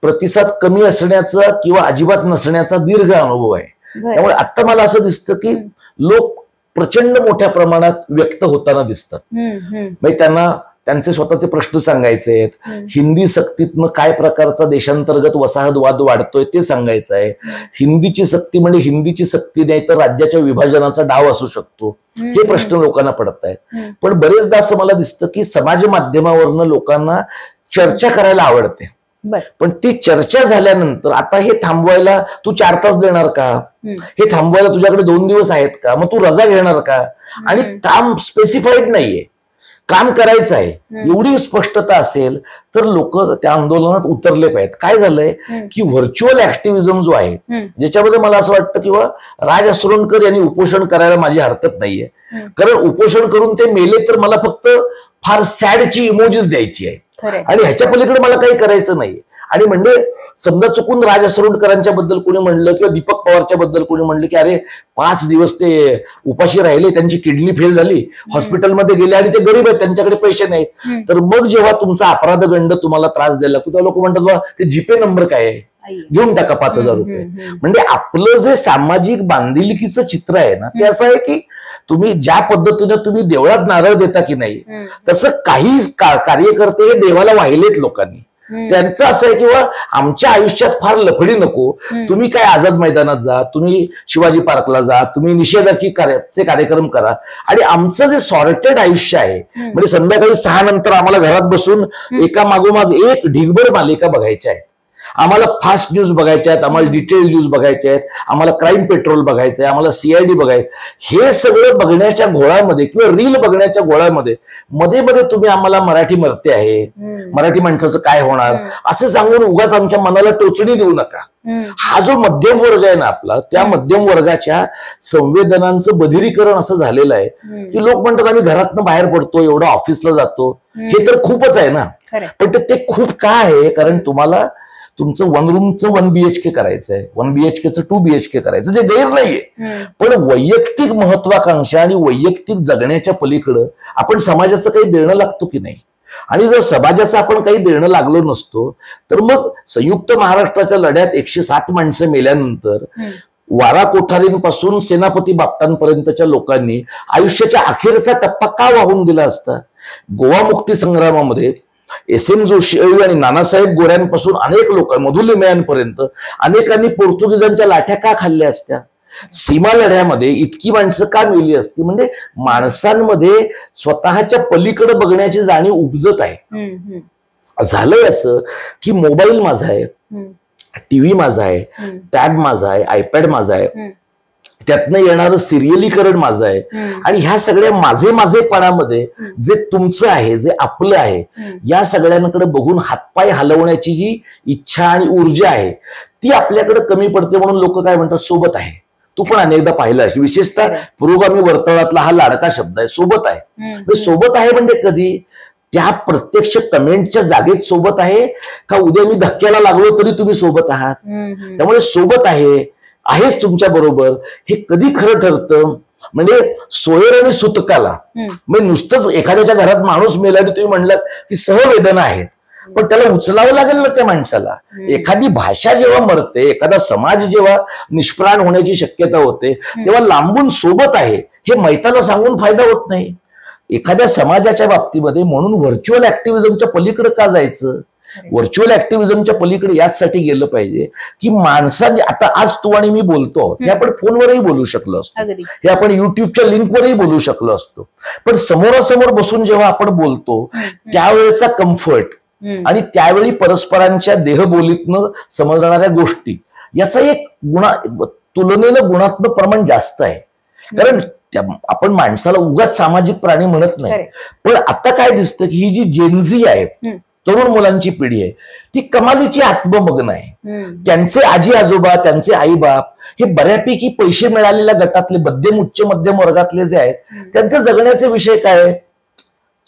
प्रतिसाद कमी असण्याचा किंवा अजिबात नसण्याचा दीर्घ अनुभव आहे. त्यामुळे आता मला असं दिसतं की लोक प्रचंड मोठ्या प्रमाणात व्यक्त होताना दिसतात. म्हणजे त्यांना त्यांचे स्वतःचे प्रश्न सांगायचे आहेत, हिंदी सक्तीतनं काय प्रकारचा देशांतर्गत वसाहतवाद वाढतोय ते सांगायचं आहे. हिंदीची सक्ती म्हणजे हिंदीची सक्ती नाही तर राज्याच्या विभाजनाचा डाव असू शकतो, हे प्रश्न लोकांना पडत आहेत. पण बरेचदा असं मला दिसतं की समाज माध्यमावरनं लोकांना चर्चा करायला आवडते, पण ती चर्चा झाल्यानंतर आता हे थांबवायला तू 4 तास देणार का? हे थांबवायला तुझ्याकडे 2 दिवस आहेत का? मग तू रजा घेणार का? आणि काम स्पेसिफाईड नाहीये, काम करायचं आहे एवढी स्पष्टता असेल तर लोक त्या आंदोलनात उतरले पाहिजेत. काय झालंय की व्हर्च्युअल ऍक्टिव्हिजम जो आहे ज्याच्यामध्ये मला असं वाटतं किंवा राज असुरनकर यांनी उपोषण करायला माझी हरकत नाहीये, कारण उपोषण करून ते मेले तर मला फक्त फार सॅडची इमोजीस द्यायची आहे आणि ह्याच्या पलीकडे मला काही करायचं नाही. आणि म्हणजे समजा चुकून राज असुरनकरांच्या बद्दल कोणी म्हणलं किंवा दीपक पवारच्या बद्दल कोणी म्हणलं की अरे 5 दिवस ते उपाशी राहिले, त्यांची किडनी फेल झाली, हॉस्पिटलमध्ये गेले आणि ते गरीब आहेत, त्यांच्याकडे पैसे नाहीत, तर मग जेव्हा तुमचा अपराधगंड तुम्हाला त्रास द्यायला तेव्हा लोक म्हणतात बा ते जीपे नंबर काय आहे, घेऊन टाका 5,000 रुपये. म्हणजे आपलं जे सामाजिक बांधिलकीचं चित्र आहे ना ते असं आहे की तुम्ही ज्या पद्धतीने तुम्ही देवळात नारळ देता की नाही तसं काही कार्यकर्ते हे देवाला वाहिलेत लोकांनी. त्यांचं असं आहे किंवा आमच्या आयुष्यात फार लफडी नको, तुम्ही काय आझाद मैदानात जा, तुम्ही शिवाजी पार्कला जा, तुम्ही निषेधाची कार्यक्रम करा आणि आमचं जे सॉर्टेड आयुष्य आहे म्हणजे संध्याकाळी 6 नंतर आम्हाला घरात बसून एका मागोमाग एक ढिगभर मालिका बघायच्या आहेत, आम्हाला फास्ट न्यूज बघायच्या आहेत, आम्हाला डिटेल न्यूज बघायच्या आहेत, आम्हाला क्राईम पेट्रोल बघायचं आहे, आम्हाला CID बघायचं. हे सगळं बघण्याच्या घोळामध्ये किंवा रील बघण्याच्या घोळामध्ये मध्ये मध्ये तुम्ही आम्हाला मराठी मरते आहे, मराठी माणसाचं काय होणार असं सांगून उगाच आमच्या मनाला टोचणी देऊ नका. हा जो मध्यम वर्ग आहे ना आपला, त्या मध्यम वर्गाच्या संवेदनांचं बधिरीकरण असं झालेलं आहे की लोक म्हणतात आम्ही घरातनं बाहेर पडतो, एवढं ऑफिसला जातो, हे तर खूपच आहे ना. पण ते खूप काय आहे, कारण तुम्हाला तुमचं 1 रूमचं 1 BHK करायचंय, 1 BHKचं 2 BHK करायचं, जे गैर नाहीये. पण वैयक्तिक महत्वाकांक्षा आणि वैयक्तिक जगण्याच्या पलीकडं आपण समाजाचं काही देणं लागतो की नाही. आणि जर समाजाचं आपण काही देणं लागलो नसतो तर मग संयुक्त महाराष्ट्राच्या लढ्यात 107 माणसं मेल्यानंतर वारा कोठारींपासून सेनापती बापटांपर्यंतच्या लोकांनी आयुष्याच्या अखेरचा टप्पा का वाहून दिला असता? गोवा मुक्ती संग्रामामध्ये एस.एम. जोशी आणि नानासाहेब गोऱ्यांपासून अनेक लोक मधुलिमयांपर्यंत अनेकांनी पोर्तुगीजांच्या लाठ्या का खाल्ल्या असत्या? सीमा लढ्यामध्ये इतकी माणसं का मेली असती? म्हणजे माणसांमध्ये स्वतःच्या पलीकडे बघण्याची जाणीव उपजत आहे. झालंय असं की मोबाईल माझा आहे, टीव्ही माझा आहे, टॅब माझा आहे, आयपॅड माझा आहे, त्यातनं येणारं सिरियलीकरण माझं आहे आणि ह्या सगळ्या माझेपणामध्ये जे तुमचं आहे, जे आपलं आहे, या सगळ्यांकडे बघून हातपाय हलवण्याची जी इच्छा आणि ऊर्जा आहे ती आपल्याकडे कमी पडते. म्हणून लोक काय म्हणतात, सोबत आहे. तू पण अनेकदा पाहिलं असेल, विशेषतः पुरोगामी वर्तुळातला हा लाडका शब्द आहे, सोबत आहे. सोबत आहे म्हणजे कधी त्या प्रत्यक्ष कमेंटच्या जागेत सोबत आहे का उद्या मी धक्क्याला लागलो तरी तुम्ही सोबत आहात? त्यामुळे सोबत आहेच तुमच्या बरोबर हे कधी खरं ठरतं म्हणजे सोयर आणि सुतकाला. म्हणजे नुसतंच एखाद्याच्या घरात माणूस मेला तुम्ही म्हणलात की सहवेदना आहेत, पण त्याला उचलावं लागेल ना त्या माणसाला. एखादी भाषा जेव्हा मरते, एखादा समाज जेव्हा निष्प्राण होण्याची शक्यता होते, तेव्हा लांबून सोबत आहे हे मैताला सांगून फायदा होत नाही एखाद्या समाजाच्या बाबतीमध्ये. म्हणून व्हर्च्युअल ऍक्टिव्हिजमच्या पलीकडे का जायचं? व्हर्च्युअल ऍक्टिव्हिजमच्या पलीकडे याचसाठी गेलं पाहिजे की माणसांनी, आता आज तू आणि मी बोलतो हे आपण फोनवरही बोलू शकलो असतो, हे आपण युट्यूबच्या लिंकवरही बोलू शकलो असतो, पण समोरासमोर बसून जेव्हा आपण बोलतो त्यावेळेचा कम्फर्ट आणि त्यावेळी परस्परांच्या देहबोलीतनं समजणाऱ्या गोष्टी याचा एक तुलनेनं गुणात्मक प्रमाण जास्त आहे. कारण आपण माणसाला उगाच सामाजिक प्राणी म्हणत नाही, पण आता काय दिसतं की ही जी जेनझी आहेत, तरुण मुलांची पिढी आहे, ती कमालीची आत्ममग्न आहे. त्यांचे आजी आजोबा, त्यांचे आई बाप हे बऱ्यापैकी पैसे मिळालेल्या गटातले मध्यम उच्च मध्यम वर्गातले जे आहेत, त्यांचे जगण्याचे विषय काय?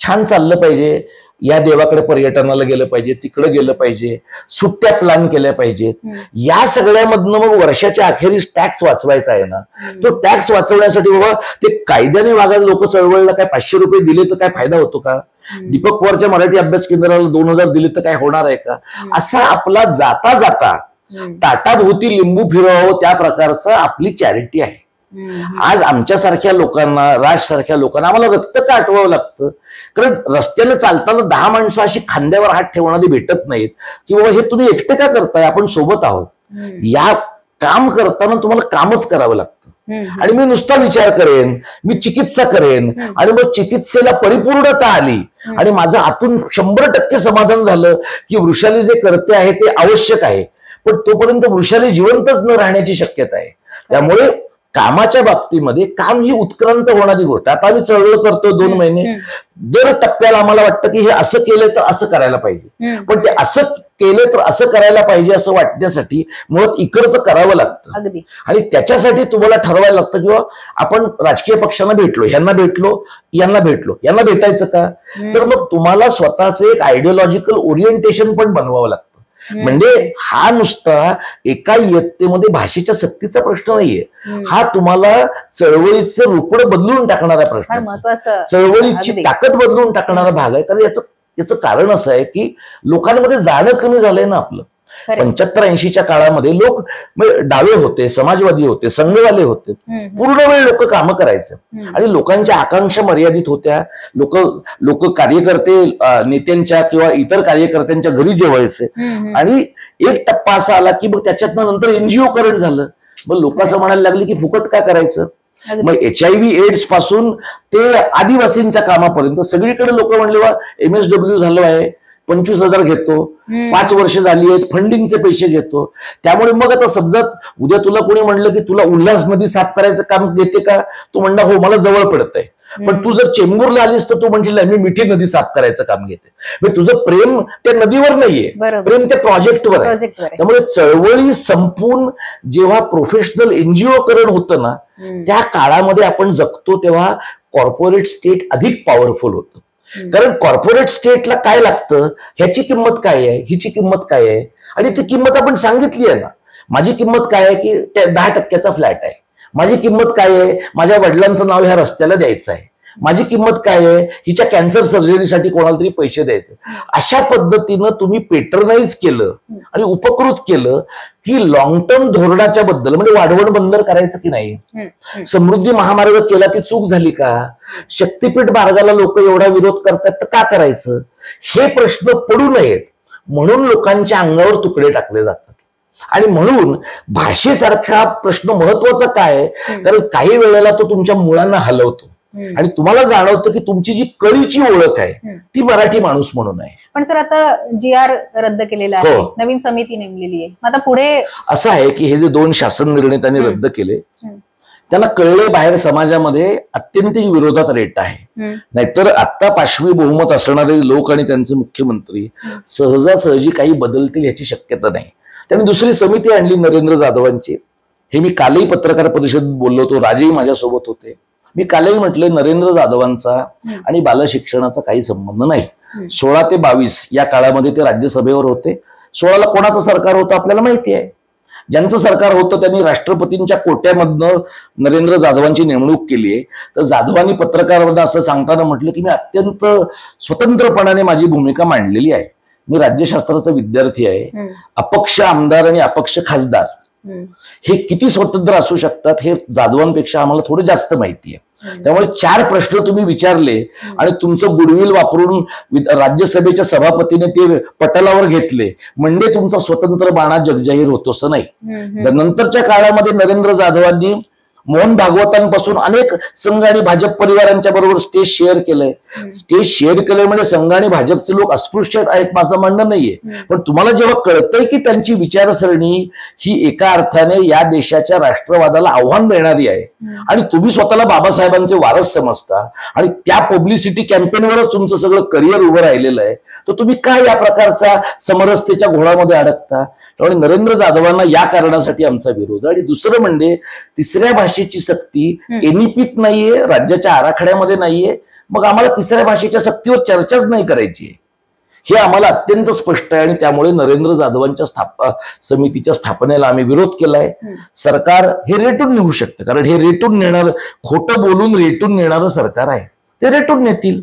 छान चाललं पाहिजे, या देवाकडे पर्यटनाला गेलं पाहिजे, तिकडे गेलं पाहिजे, सुट्ट्या प्लॅन केल्या पाहिजेत. या सगळ्यामधनं मग वर्षाच्या अखेरीस टॅक्स वाचवायचा आहे ना, तो टॅक्स वाचवण्यासाठी बाबा ते कायद्याने वागायला लोक चळवळीला काय 500 रुपये दिले तर काय फायदा होतो का? दीपक पवारच्या मराठी अभ्यास केंद्राला 2000 दिले तर काय होणार आहे का? असा आपला जाता जाता ताटाभोवती लिंबू फिरवावं त्या प्रकारचं आपली चॅरिटी आहे. आज आमच्यासारख्या लोकांना, राजसारख्या लोकांना आम्हाला रक्त का आठवावं लागतं? कारण रस्त्याने चालताना 10 माणसं अशी खांद्यावर हात ठेवणारी भेटत नाहीत की बाबा हे तुम्ही एकटे का करताय, आपण सोबत आहोत. या काम करताना तुम्हाला कामच करावं लागतं. आणि मी नुसता विचार करेन, मी चिकित्सा करेन आणि मग चिकित्सेला परिपूर्णता आली आणि माझं आतून 100% समाधान झालं की वृषाली जे करते आहे ते आवश्यक आहे, पण तोपर्यंत वृषाली जिवंतच न राहण्याची शक्यता आहे. त्यामुळे कामाच्या बाबतीमध्ये काम ही उत्क्रांत होणारी गोष्ट. आता आम्ही चळवळ करतो 2 महिने, दर टप्प्याला आम्हाला वाटतं की हे असं केलं तर असं करायला पाहिजे, पण ते असं केलं तर असं करायला पाहिजे असं वाटण्यासाठी मुळात इकडचं करावं लागतं. आणि त्याच्यासाठी तुम्हाला ठरवायला लागतं किंवा आपण राजकीय पक्षांना भेटलो, यांना भेटायचं का? तर मग तुम्हाला स्वतःचं एक आयडिओलॉजिकल ओरिएंटेशन पण बनवावं लागतं. म्हणजे हा नुसता एका इयत्तेमध्ये भाषेच्या सक्तीचा प्रश्न नाहीये, हा तुम्हाला चळवळीचं रूपड बदलून टाकणारा प्रश्न, चळवळीची ताकद बदलून टाकणारा भाग आहे. तर याचं कारण असं आहे की लोकांमध्ये जाणं कमी झालंय ना आपलं. 75-80च्या काळामध्ये लोक डावे होते, समाजवादी होते, संघवाले होते, पूर्ण वेळ लोक कामं करायचे आणि लोकांच्या आकांक्षा मर्यादित होत्या. लोक कार्यकर्ते नेत्यांच्या किंवा इतर कार्यकर्त्यांच्या घरी जेवायचे आणि एक टप्पा असा आला की मग त्याच्यातनं नंतर एनजीओ करण झालं. मग लोक असं म्हणायला लागले की फुकट का करायचं? मग HIV एड्स पासून ते आदिवासींच्या कामापर्यंत सगळीकडे लोक म्हणले वा MSW झालं आहे, 25,000 घेतो, 5 वर्ष झाली आहेत, फंडिंगचे पैसे घेतो. त्यामुळे मग आता समजा उद्या तुला कोणी म्हणलं की तुला उल्हास नदी साफ करायचं काम देते का? तू म्हणला हो, मला जवळ पडतंय. पण तू जर चेंबूरला आलीस तर तू म्हणशील मी मिठी नदी साफ करायचं काम घेते. म्हणजे तुझं प्रेम त्या नदीवर नाहीये, प्रेम त्या प्रोजेक्टवर आहे. त्यामुळे चळवळी संपून जेव्हा प्रोफेशनल एनजीओ करण होतं ना, त्या काळामध्ये आपण जगतो तेव्हा कॉर्पोरेट स्टेट अधिक पॉवरफुल होतं. कारण कॉर्पोरेट स्टेटला काय लागतं, ह्याची किंमत काय आहे, हिची किंमत काय आहे, आणि ती किंमत आपण सांगितली आहे ना. माझी किंमत काय आहे की 10% फ्लॅट आहे, माझी किंमत काय आहे, माझ्या वडिलांचं नाव ह्या रस्त्याला द्यायचं आहे, माझी किंमत काय आहे, हिच्या कॅन्सर सर्जरीसाठी कोणाला तरी पैसे द्यायचे. अशा पद्धतीनं तुम्ही पेट्रनाइज केलं आणि उपकृत केलं की लॉंग टर्म धोरणाच्या बद्दल, म्हणजे वाढवण बंदर करायचं की नाही, समृद्धी महामार्ग केला ती चूक झाली का, शक्तीपीठ मार्गाला लोक एवढा विरोध करतात तर का करायचं, हे प्रश्न पडू नयेत म्हणून लोकांच्या अंगावर तुकडे टाकले जातात. आणि म्हणून भाषेसारखा प्रश्न महत्वाचा काय, कारण काही वेळेला तो तुमच्या मुळांना हलवतो आणि तुम्हाला जाणवतं की तुमची जी कळीची ओळख आहे ती मराठी माणूस म्हणून आहे. पण सर आता GR रद्द केलेला आहे, नवीन समिती नेमलेली आहे, आता पुढे असं आहे की हे जे 2 शासन निर्णय त्यांनी रद्द केले त्यांना कळले बाहेर समाजामध्ये अत्यंत विरोधात रेट आहे. नाहीतर आता पाशवी बहुमत असणारे लोक आणि त्यांचे मुख्यमंत्री सहजासहजी काही बदलतील याची शक्यता नाही. त्यांनी दुसरी समिती आणली नरेंद्र जाधवांची. हे मी कालही पत्रकार परिषदेत बोललो होतो, राजेही माझ्यासोबत होते. मी कालही म्हटले नरेंद्र जाधवांचा आणि बालशिक्षणाचा काही संबंध नाही. 16 ते 22 या काळामध्ये ते राज्यसभेवर होते. 16ला कोणाचं सरकार होतं आपल्याला माहिती आहे. ज्यांचं सरकार होतं त्यांनी राष्ट्रपतींच्या कोट्यामधनं नरेंद्र जाधवांची नेमणूक केली आहे. तर जाधवांनी पत्रकारांना असं सांगताना म्हटलं की मी अत्यंत स्वतंत्रपणाने माझी भूमिका मांडलेली आहे. मी राज्यशास्त्राचा विद्यार्थी आहे. अपक्ष आमदार आणि अपक्ष खासदार हे किती स्वतंत्र असू शकतात हे जाधवांपेक्षा आम्हाला थोडं जास्त माहिती आहे. त्यामुळे 4 प्रश्न तुम्ही विचारले आणि तुमचं गुडविल वापरून राज्यसभेच्या सभापतीने ते पटलावर घेतले म्हणजे तुमचा स्वतंत्र बाणा जगजाहीर होतो असं नाही. नंतरच्या काळामध्ये नरेंद्र जाधवांनी मोहन भागवतांपासून अनेक संघ आणि भाजप परिवारांच्या बरोबर स्टेज शेअर केलंय. स्टेज शेअर केलंय म्हणजे संघ आणि भाजपचे लोक अस्पृश्य आहेत माझं म्हणणं नाहीये. पण तुम्हाला जेव्हा कळतंय की त्यांची विचारसरणी ही एका अर्थाने या देशाच्या राष्ट्रवादाला आव्हान देणारी आहे आणि तुम्ही स्वतःला बाबासाहेबांचे वारस समजता आणि त्या पब्लिसिटी कॅम्पेनवरच तुमचं सगळं करिअर उभं राहिलेलं आहे, तर तुम्ही काय या प्रकारचा समरसतेच्या घोळामध्ये अडकता. त्यामुळे नरेंद्र जाधवांना या कारणासाठी आमचा विरोध. आणि दुसरं म्हणजे तिसऱ्या भाषेची सक्ती एनईपीत नाहीये, राज्याच्या आराखड्यामध्ये नाहीये. मग आम्हाला तिसऱ्या भाषेच्या सक्तीवर चर्चाच नाही करायची आहे हे आम्हाला अत्यंत स्पष्ट आहे. आणि त्यामुळे नरेंद्र जाधवांच्या समितीच्या स्थापनेला आम्ही विरोध केलाय. सरकार हे रेटून नेऊ शकतं, कारण हे रेटून नेणार, खोटं बोलून रेटून नेणारं सरकार आहे, ते रेटून नेतील.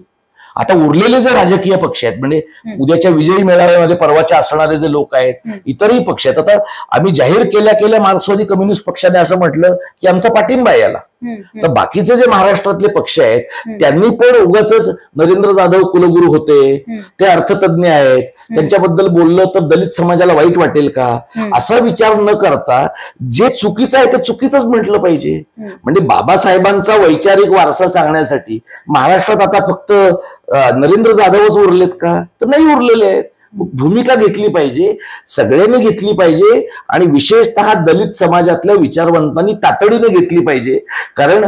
आता उरलेले जे राजकीय पक्ष आहेत, म्हणजे उद्याच्या विजयी मेळाव्यामध्ये परवाच्या असणारे जे लोक आहेत, इतरही पक्ष आहेत. आता आम्ही जाहीर केल्या मार्क्सवादी कम्युनिस्ट पक्षाने असं म्हटलं की आमचा पाठिंबा आहे याला. तर बाकीचे जे महाराष्ट्रातले पक्ष आहेत त्यांनी पण उगाच नरेंद्र जाधव कुलगुरू होते, ते अर्थतज्ञ आहेत, त्यांच्याबद्दल बोललं तर दलित समाजाला वाईट वाटेल का, असा विचार न करता जे चुकीचं आहे ते चुकीचंच म्हटलं पाहिजे. म्हणजे बाबासाहेबांचा वैचारिक वारसा सांगण्यासाठी महाराष्ट्रात आता फक्त नरेंद्र जाधवच उरलेत का, तर नाही उरलेले आहेत. भूमिका घेतली पाहिजे, सगळ्यांनी घेतली पाहिजे आणि विशेषतः दलित समाजातल्या विचारवंतांनी तातडीने घेतली पाहिजे. कारण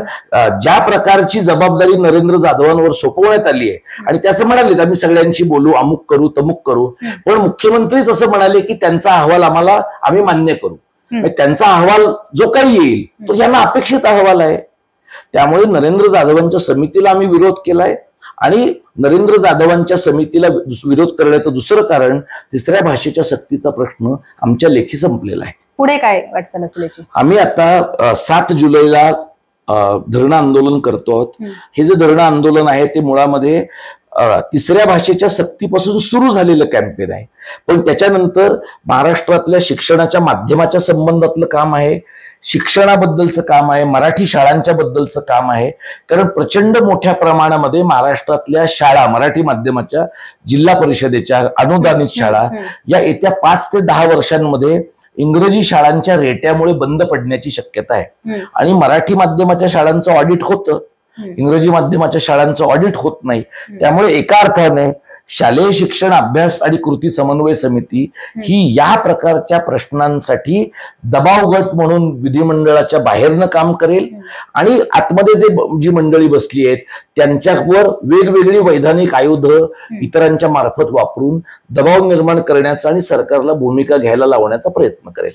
ज्या प्रकारची जबाबदारी नरेंद्र जाधवांवर सोपवण्यात आली आहे आणि ते असं म्हणाले आम्ही सगळ्यांशी बोलू, अमुक करू तमुक करू, पण मुख्यमंत्रीच असं म्हणाले की त्यांचा अहवाल आम्ही मान्य करू. त्यांचा अहवाल जो काही येईल तो यांना अपेक्षित अहवाल आहे. त्यामुळे नरेंद्र जाधवांच्या समितीला आम्ही विरोध केलाय आणि नरेंद्र जाधवांच्या समितीला विरोध करण्याचं दुसरं कारण तिसऱ्या भाषेच्या सक्तीचा प्रश्न आमच्या लेखी संपलेला आहे. पुढे काय वाटचाल असेल? आम्ही आता 7 जुलैला धरणं आंदोलन करतो आहोत. हे जे धरणं आंदोलन आहे ते मुळामध्ये तिसऱ्या भाषेच्या सक्तीपासून सुरू झालेलं कॅम्पेन आहे. पण त्याच्यानंतर महाराष्ट्रातल्या शिक्षणाच्या माध्यमाच्या संबंधातलं काम आहे, शिक्षणाबद्दलचं काम आहे, मराठी शाळांच्या बद्दलचं काम आहे. कारण प्रचंड मोठ्या प्रमाणामध्ये महाराष्ट्रातल्या शाळा मराठी माध्यमाच्या, जिल्हा परिषदेच्या अनुदानित शाळा या येत्या 5 ते 10 वर्षांमध्ये इंग्रजी शाळांच्या रेट्यामुळे बंद पडण्याची शक्यता आहे. आणि मराठी माध्यमाच्या शाळांचं ऑडिट होतं, इंग्रजी माध्यमाच्या शाळांचं ऑडिट होत नाही. त्यामुळे एका अर्थाने शालेय शिक्षण अभ्यास आणि कृती समन्वय समिती ही या प्रकारच्या प्रश्नांसाठी दबाव गट म्हणून विधिमंडळाच्या बाहेरनं काम करेल आणि आतमध्ये जी मंडळी बसली आहेत त्यांच्यावर वेगवेगळी वैधानिक आयुधं इतरांच्या मार्फत वापरून दबाव निर्माण करण्याचा आणि सरकारला भूमिका घ्यायला लावण्याचा प्रयत्न करेल.